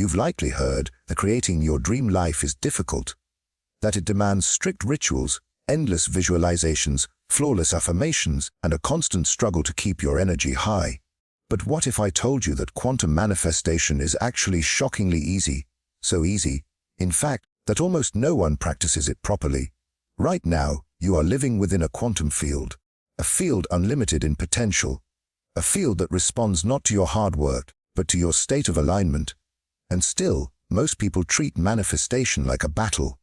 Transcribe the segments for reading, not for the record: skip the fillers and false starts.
You've likely heard that creating your dream life is difficult, that it demands strict rituals, endless visualizations, flawless affirmations, and a constant struggle to keep your energy high. But what if I told you that quantum manifestation is actually shockingly easy? So easy, in fact, that almost no one practices it properly. Right now, you are living within a quantum field, a field unlimited in potential, a field that responds not to your hard work, but to your state of alignment. And still, most people treat manifestation like a battle.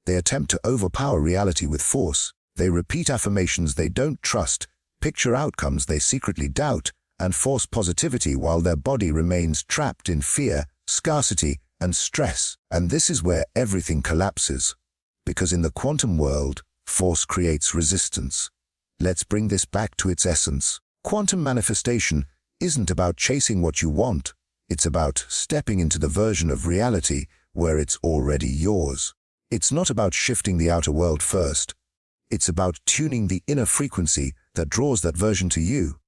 They attempt to overpower reality with force. They repeat affirmations they don't trust, picture outcomes they secretly doubt, and force positivity while their body remains trapped in fear, scarcity, and stress. And this is where everything collapses. Because in the quantum world, force creates resistance. Let's bring this back to its essence. Quantum manifestation isn't about chasing what you want. It's about stepping into the version of reality where it's already yours. It's not about shifting the outer world first. It's about tuning the inner frequency that draws that version to you.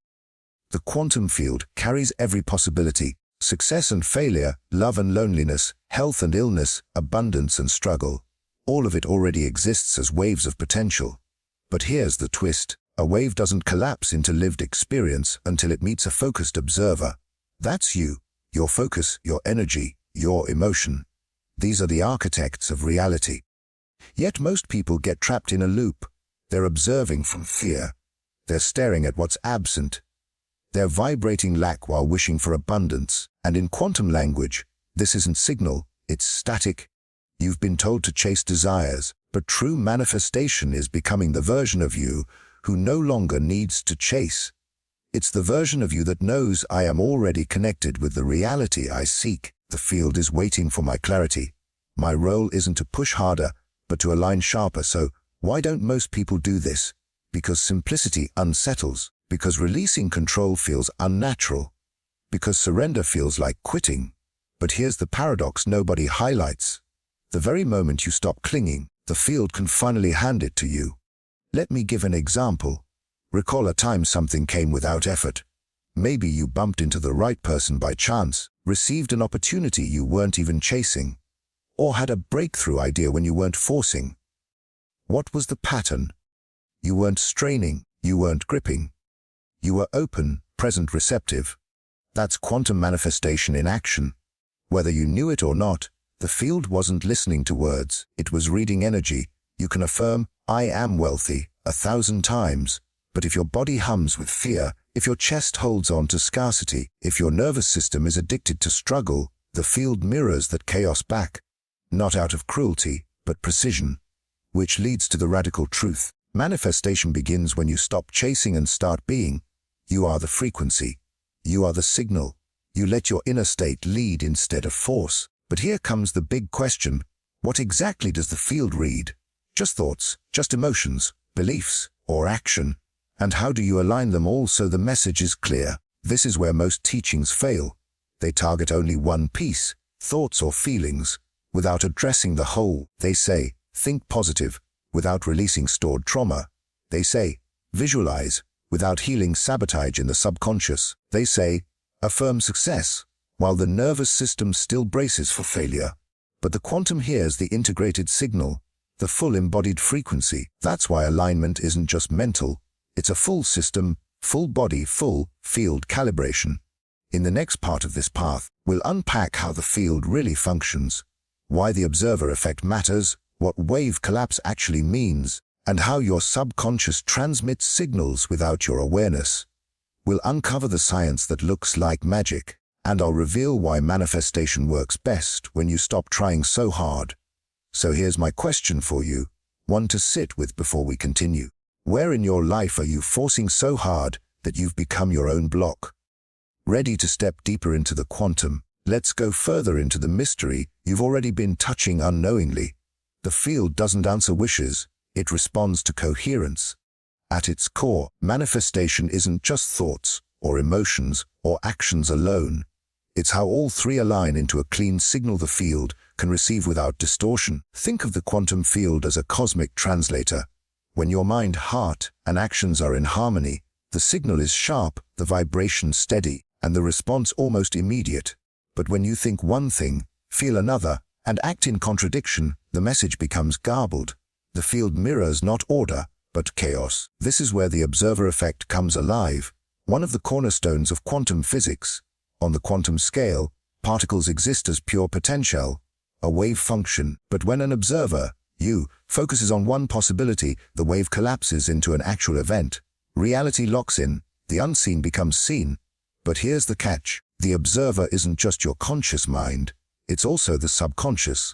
The quantum field carries every possibility: success and failure, love and loneliness, health and illness, abundance and struggle. All of it already exists as waves of potential. But here's the twist. A wave doesn't collapse into lived experience until it meets a focused observer. That's you, your focus, your energy, your emotion. These are the architects of reality. Yet most people get trapped in a loop. They're observing from fear. They're staring at what's absent. They're vibrating lack while wishing for abundance. And in quantum language, this isn't signal, it's static. You've been told to chase desires, but true manifestation is becoming the version of you who no longer needs to chase. It's the version of you that knows, I am already connected with the reality I seek. The field is waiting for my clarity. My role isn't to push harder, but to align sharper. So why don't most people do this? Because simplicity unsettles. Because releasing control feels unnatural. Because surrender feels like quitting. But here's the paradox nobody highlights. The very moment you stop clinging, the field can finally hand it to you. Let me give an example. Recall a time something came without effort. Maybe you bumped into the right person by chance, received an opportunity you weren't even chasing, or had a breakthrough idea when you weren't forcing. What was the pattern? You weren't straining, you weren't gripping. You were open, present, receptive. That's quantum manifestation in action. Whether you knew it or not, the field wasn't listening to words, it was reading energy. You can affirm, I am wealthy, 1,000 times. But if your body hums with fear, if your chest holds on to scarcity, if your nervous system is addicted to struggle, the field mirrors that chaos back. Not out of cruelty, but precision. Which leads to the radical truth. Manifestation begins when you stop chasing and start being. You are the frequency. You are the signal. You let your inner state lead instead of force. But here comes the big question. What exactly does the field read? Just thoughts, just emotions, beliefs, or action? And how do you align them all so the message is clear? This is where most teachings fail. They target only one piece, thoughts or feelings, without addressing the whole. They say, think positive, without releasing stored trauma. They say, visualize, without healing sabotage in the subconscious. They say, affirm success, while the nervous system still braces for failure. But the quantum hears the integrated signal, the full embodied frequency. That's why alignment isn't just mental. It's a full system, full body, full field calibration. In the next part of this path, we'll unpack how the field really functions, why the observer effect matters, what wave collapse actually means, and how your subconscious transmits signals without your awareness. We'll uncover the science that looks like magic, and I'll reveal why manifestation works best when you stop trying so hard. So here's my question for you, one to sit with before we continue. Where in your life are you forcing so hard that you've become your own block? Ready to step deeper into the quantum? Let's go further into the mystery you've already been touching unknowingly. The field doesn't answer wishes, it responds to coherence. At its core, manifestation isn't just thoughts, or emotions, or actions alone. It's how all three align into a clean signal the field can receive without distortion. Think of the quantum field as a cosmic translator. When your mind, heart, and actions are in harmony, the signal is sharp, the vibration steady, and the response almost immediate. But when you think one thing, feel another, and act in contradiction, the message becomes garbled. The field mirrors not order, but chaos. This is where the observer effect comes alive, one of the cornerstones of quantum physics. On the quantum scale, particles exist as pure potential, a wave function. But when an observer, you, focuses on one possibility, the wave collapses into an actual event. Reality locks in, the unseen becomes seen. But here's the catch. The observer isn't just your conscious mind, it's also the subconscious.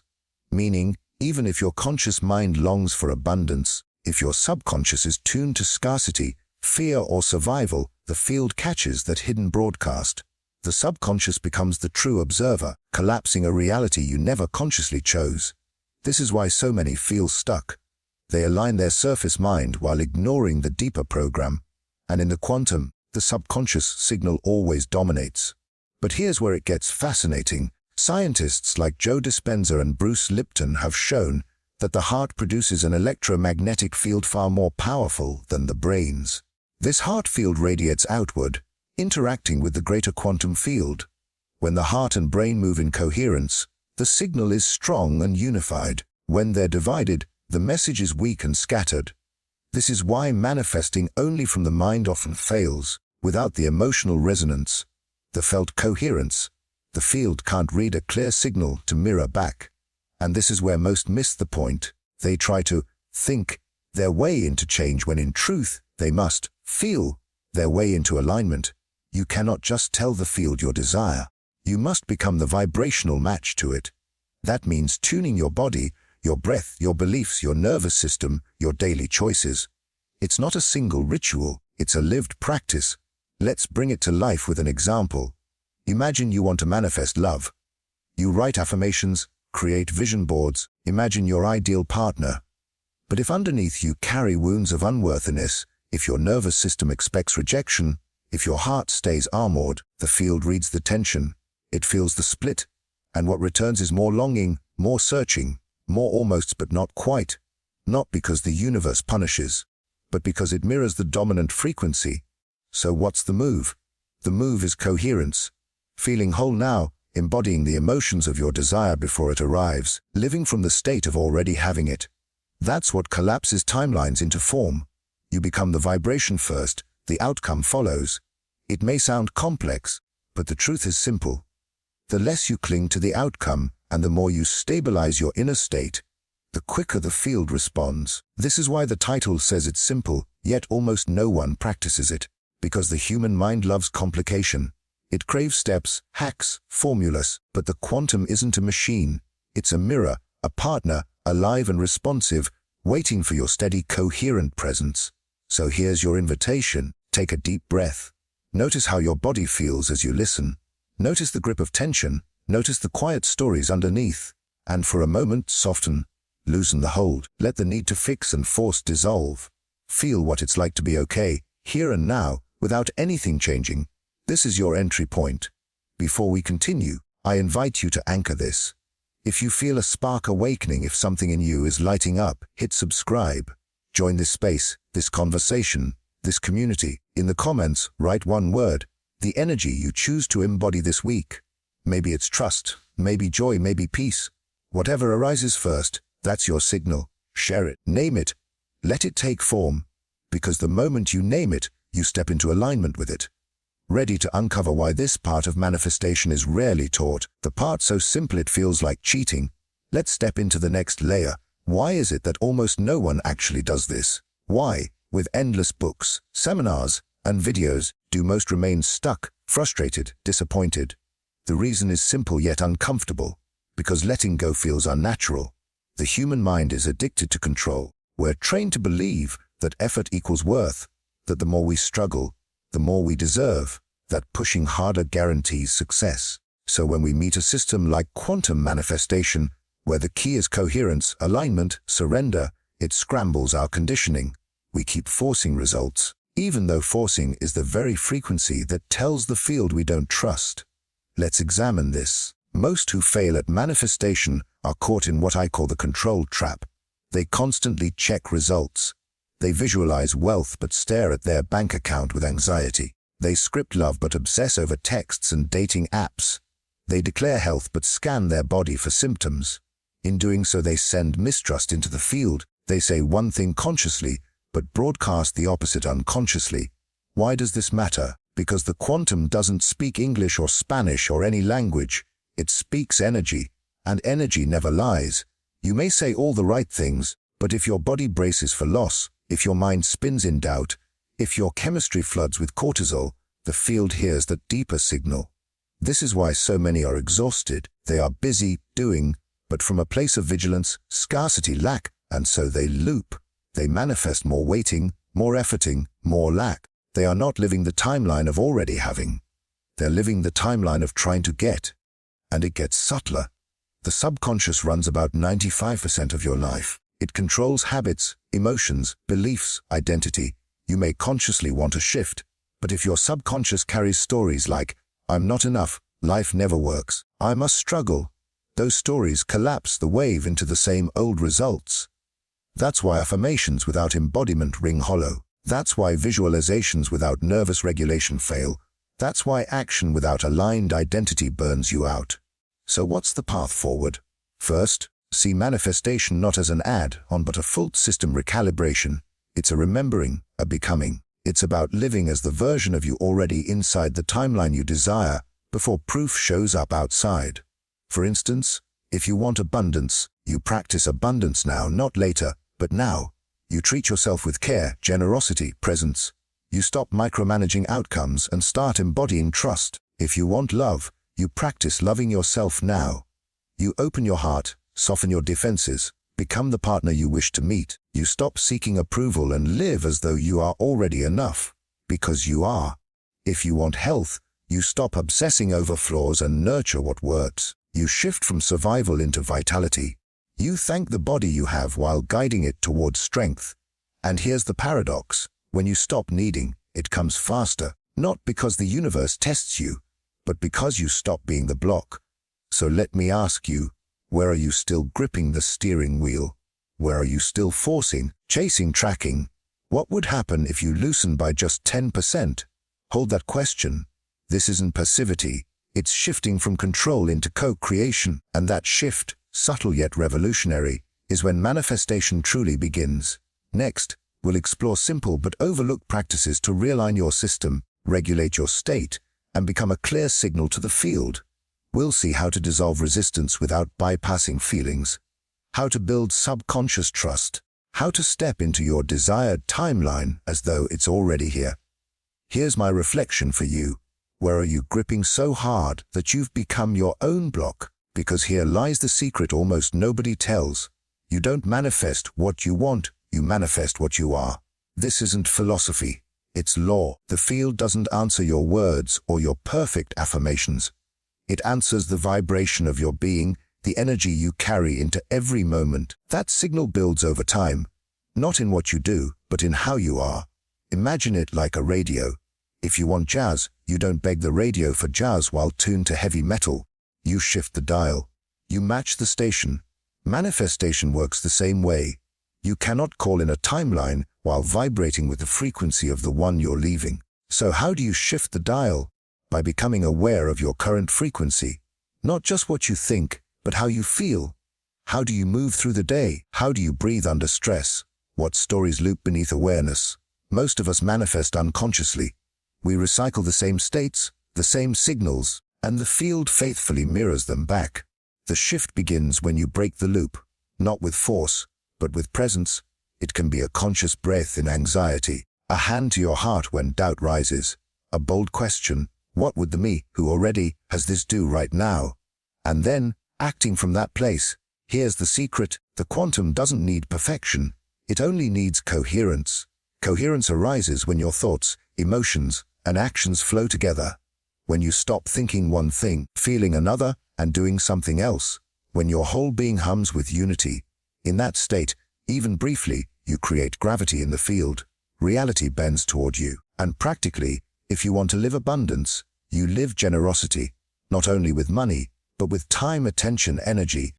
Meaning, even if your conscious mind longs for abundance, if your subconscious is tuned to scarcity, fear or survival, the field catches that hidden broadcast. The subconscious becomes the true observer, collapsing a reality you never consciously chose. This is why so many feel stuck. They align their surface mind while ignoring the deeper program. And in the quantum, the subconscious signal always dominates. But here's where it gets fascinating. Scientists like Joe Dispenza and Bruce Lipton have shown that the heart produces an electromagnetic field far more powerful than the brain's. This heart field radiates outward, interacting with the greater quantum field. When the heart and brain move in coherence, the signal is strong and unified. When they're divided, the message is weak and scattered. This is why manifesting only from the mind often fails. Without the emotional resonance, the felt coherence, the field can't read a clear signal to mirror back. And this is where most miss the point. They try to think their way into change when in truth they must feel their way into alignment. You cannot just tell the field your desire. You must become the vibrational match to it. That means tuning your body, your breath, your beliefs, your nervous system, your daily choices. It's not a single ritual, it's a lived practice. Let's bring it to life with an example. Imagine you want to manifest love. You write affirmations, create vision boards, imagine your ideal partner. But if underneath you carry wounds of unworthiness, if your nervous system expects rejection, if your heart stays armored, the field reads the tension. It feels the split, and what returns is more longing, more searching, more almost but not quite. Not because the universe punishes, but because it mirrors the dominant frequency. So what's the move? The move is coherence. Feeling whole now, embodying the emotions of your desire before it arrives, living from the state of already having it. That's what collapses timelines into form. You become the vibration first, the outcome follows. It may sound complex, but the truth is simple. The less you cling to the outcome, and the more you stabilize your inner state, the quicker the field responds. This is why the title says it's simple, yet almost no one practices it. Because the human mind loves complication. It craves steps, hacks, formulas, but the quantum isn't a machine. It's a mirror, a partner, alive and responsive, waiting for your steady, coherent presence. So here's your invitation. Take a deep breath. Notice how your body feels as you listen. Notice the grip of tension. Notice the quiet stories underneath. And for a moment, soften. Loosen the hold. Let the need to fix and force dissolve. Feel what it's like to be okay, here and now, without anything changing. This is your entry point. Before we continue, I invite you to anchor this. If you feel a spark awakening, if something in you is lighting up, hit subscribe. Join this space, this conversation, this community. In the comments, write one word, the energy you choose to embody this week. Maybe it's trust, maybe joy, maybe peace. Whatever arises first, that's your signal. Share it, name it, let it take form. Because the moment you name it, you step into alignment with it. Ready to uncover why this part of manifestation is rarely taught, the part so simple it feels like cheating? Let's step into the next layer. Why is it that almost no one actually does this? Why, with endless books, seminars, and videos, do most remain stuck, frustrated, disappointed? The reason is simple yet uncomfortable. Because letting go feels unnatural. The human mind is addicted to control. We're trained to believe that effort equals worth, that the more we struggle, the more we deserve, that pushing harder guarantees success. So when we meet a system like quantum manifestation, where the key is coherence, alignment, surrender, it scrambles our conditioning. We keep forcing results, even though forcing is the very frequency that tells the field we don't trust. Let's examine this. Most who fail at manifestation are caught in what I call the control trap. They constantly check results. They visualize wealth but stare at their bank account with anxiety. They script love but obsess over texts and dating apps. They declare health but scan their body for symptoms. In doing so, they send mistrust into the field. They say one thing consciously, but broadcast the opposite unconsciously. Why does this matter? Because the quantum doesn't speak English or Spanish or any language. It speaks energy, and energy never lies. You may say all the right things, but if your body braces for loss, if your mind spins in doubt, if your chemistry floods with cortisol, the field hears that deeper signal. This is why so many are exhausted. They are busy doing, but from a place of vigilance, scarcity, lack, and so they loop. They manifest more waiting, more efforting, more lack. They are not living the timeline of already having. They're living the timeline of trying to get. And it gets subtler. The subconscious runs about 95% of your life. It controls habits, emotions, beliefs, identity. You may consciously want to shift, but if your subconscious carries stories like, "I'm not enough, life never works, I must struggle," those stories collapse the wave into the same old results. That's why affirmations without embodiment ring hollow. That's why visualizations without nervous regulation fail. That's why action without aligned identity burns you out. So what's the path forward? First, see manifestation not as an add-on but a full system recalibration. It's a remembering, a becoming. It's about living as the version of you already inside the timeline you desire before proof shows up outside. For instance, if you want abundance, you practice abundance now, not later, but now. You treat yourself with care, generosity, presence. You stop micromanaging outcomes and start embodying trust. If you want love, you practice loving yourself now. You open your heart, soften your defenses, become the partner you wish to meet. You stop seeking approval and live as though you are already enough, because you are. If you want health, you stop obsessing over flaws and nurture what works. You shift from survival into vitality. You thank the body you have while guiding it towards strength. And here's the paradox. When you stop needing, it comes faster, not because the universe tests you, but because you stop being the block. So let me ask you, where are you still gripping the steering wheel? Where are you still forcing, chasing, tracking? What would happen if you loosen by just 10%? Hold that question. This isn't passivity. It's shifting from control into co-creation. And that shift, subtle yet revolutionary, is when manifestation truly begins. Next, we'll explore simple but overlooked practices to realign your system, regulate your state, and become a clear signal to the field. We'll see how to dissolve resistance without bypassing feelings, how to build subconscious trust, how to step into your desired timeline as though it's already here. Here's my reflection for you. Where are you gripping so hard that you've become your own block? Because here lies the secret almost nobody tells. You don't manifest what you want, you manifest what you are. This isn't philosophy. It's law. The field doesn't answer your words or your perfect affirmations. It answers the vibration of your being, the energy you carry into every moment. That signal builds over time, not in what you do, but in how you are. Imagine it like a radio. If you want jazz, you don't beg the radio for jazz while tuned to heavy metal. You shift the dial. You match the station. Manifestation works the same way. You cannot call in a timeline while vibrating with the frequency of the one you're leaving. So how do you shift the dial? By becoming aware of your current frequency. Not just what you think, but how you feel. How do you move through the day? How do you breathe under stress? What stories loop beneath awareness? Most of us manifest unconsciously. We recycle the same states, the same signals, and the field faithfully mirrors them back. The shift begins when you break the loop, not with force, but with presence. It can be a conscious breath in anxiety, a hand to your heart when doubt rises, a bold question, what would the me who already has this do right now? And then, acting from that place. Here's the secret, the quantum doesn't need perfection, it only needs coherence. Coherence arises when your thoughts, emotions, and actions flow together. When you stop thinking one thing, feeling another, and doing something else. When your whole being hums with unity. In that state, even briefly, you create gravity in the field. Reality bends toward you. And practically, if you want to live abundance, you live generosity, not only with money, but with time, attention, energy,